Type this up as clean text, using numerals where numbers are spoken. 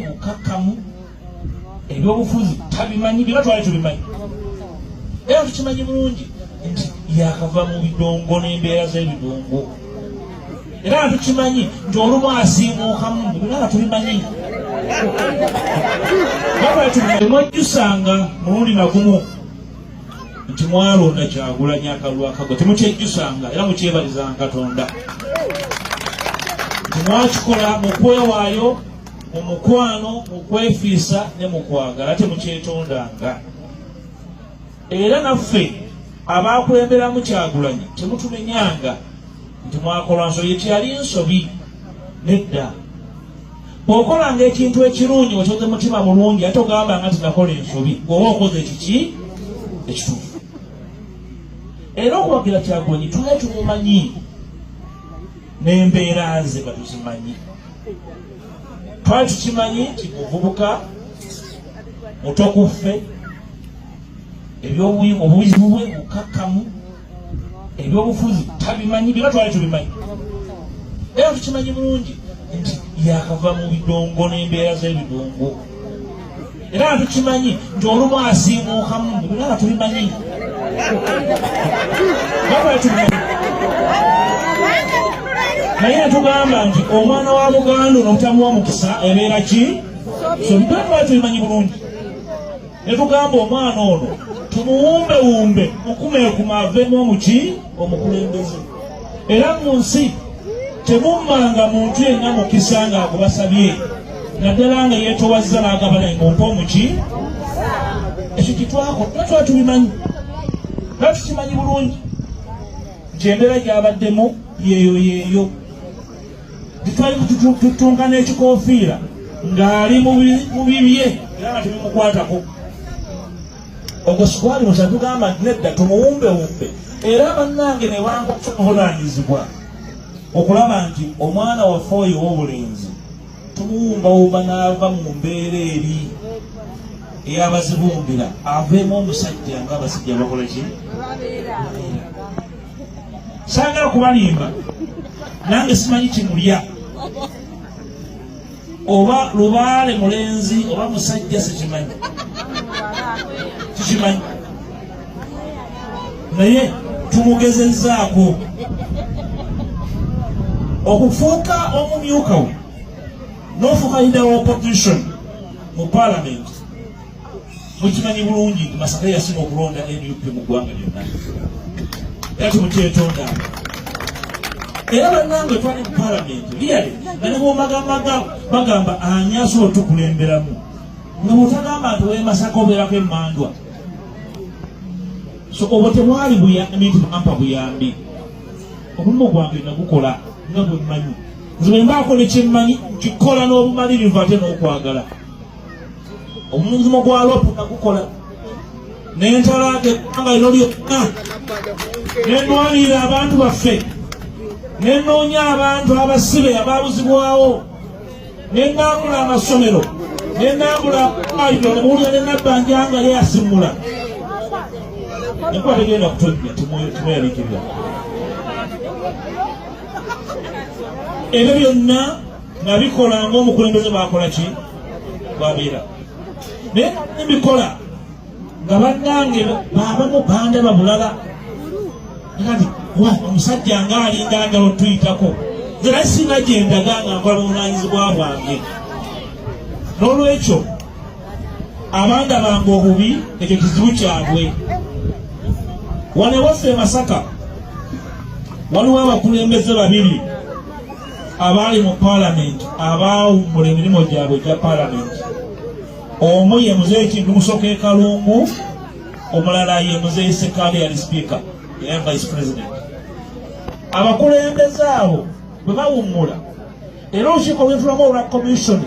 bukakamu ebyobufuzi tabimanyi bye batwale tubimanyi era tukimanyi bulungi nti yakava mu bidongo n'embeera z'ebidongo era tukimanyi nti olumu asiimuukamu bibanga tubimanyi temwejjusanga mulundi nagumu nti mwalonda Kyagulanyi akalulu akago temukyejjusanga era mukyebalizanga Katonda nti mwakikola mu kwewaayo mu mukwano mu kwefiisa ne mu kwagala temukyetondanga era naffe abaakulemberamu Kyagulanyi temutumenyanga nti mwakola nsobi teyali nsobi nedda bw'okolanga ekintu ekirungi wekiroze mutima mulungi ate ogambanga nti nakola ensobi oba okoze kiki ekituufu era okuwagira Kyagulanyi twali tumumanyi n'embeera ze batuzimanyi twali tukimanyi nti muvubuka mutokuffe obuyivu bwe bukakamu ebyobufuzi tabimanyi bye twali tubimanyi era tukimanyi bulungi nti yakava mu bidongo n'embeera z'ebidongo era tukimanyi nti olumu asiimuukamu bibanga tubimanyi naye netugamba nti omwana wa Buganda n'obutamuwa mukisa ebeera ki so bibanga twali tubimanyi bulungi netugamba omwana ono tumuwumbewumbe mukumeekuma avemu omuki omukulembeze era mu nsi temummanga muntu yenna mukisa ng'agubasabye naddala nga yeetowazza n'agabana ng'ompa omuki ekyo kitwakola twali tubimanyi era tukimanyi bulungi nti embeera gy'abaddemu yeeyo titwali tutunga n'ekikoofiira ng'ali mu bibye era nga tebimukwatako ogwo sigwali musa tugamba nti nedda tumuwumbewumbe era bannange ne banga okuvunaanyizibwa okulaba nti omwana waffe oyo w'obulenzi tumuwumbawumba n'ava mu mbeera eri ey'abazibumbira aveemu omusajja ng'abasajja bakola ki saagala kubalimba nange simanyi kimulya oba lubaale mulenzi oba musajja sikimanyi tukimanyi naye tumugezezzaako okufuuka omumyuka we n'ofuuka leader wa opposition mu parliament mukimanyi bulungi nti Masaka yasinga okulonda NUP mu ggwanga lyonna era temukyetondanga era bannange twali mu parliament lyali nga ne bwomagamaga bagamba ani asobola otukulemberamu nga bwotagamba nti we Masaka obeerako emmandwa so obwo temwali buyambi nti bampa buyambi omulimu gwange nagukola nga bwe mmanyi nze bwe mbaako ne kyemmanyi nkikola n'obumalirivu ate n'okwagala omulimu gwa lopu nagukola n'entalaga eggwanga lino lyonna nenwalira abantu baffe nenoonya abantu abasibe abaabuzibwawo nenambula amasomero nenambula ayiro nemuwulira nenabbanja nga yeyasimula enkuba tegenda kutojja timweyaliikirira ebyo byonna nabikola ng'omukulembeze bakola ki babeera naye nembikola nga bannange baabamu bandaba bulala kati omusajja ng'alinga agala otuyitako nze naye singa gyendaga nga nkola buvunaanyizibwa bwange n'olwekyo abandabanga obubi ekyo kizibu kyabwe wano ewaffe e Masaka waliwo abakulembeze babiri abaali mu parliament abaawummula emirimu gyabwe gya parliament omu ye muzeeyi Kintu Musoke Kalungu omulala ye muzeeyi Ssekandi yali speaker era vice president abakulembeze abo bwe bawummula era olukiiko lw'entulamu olwa commission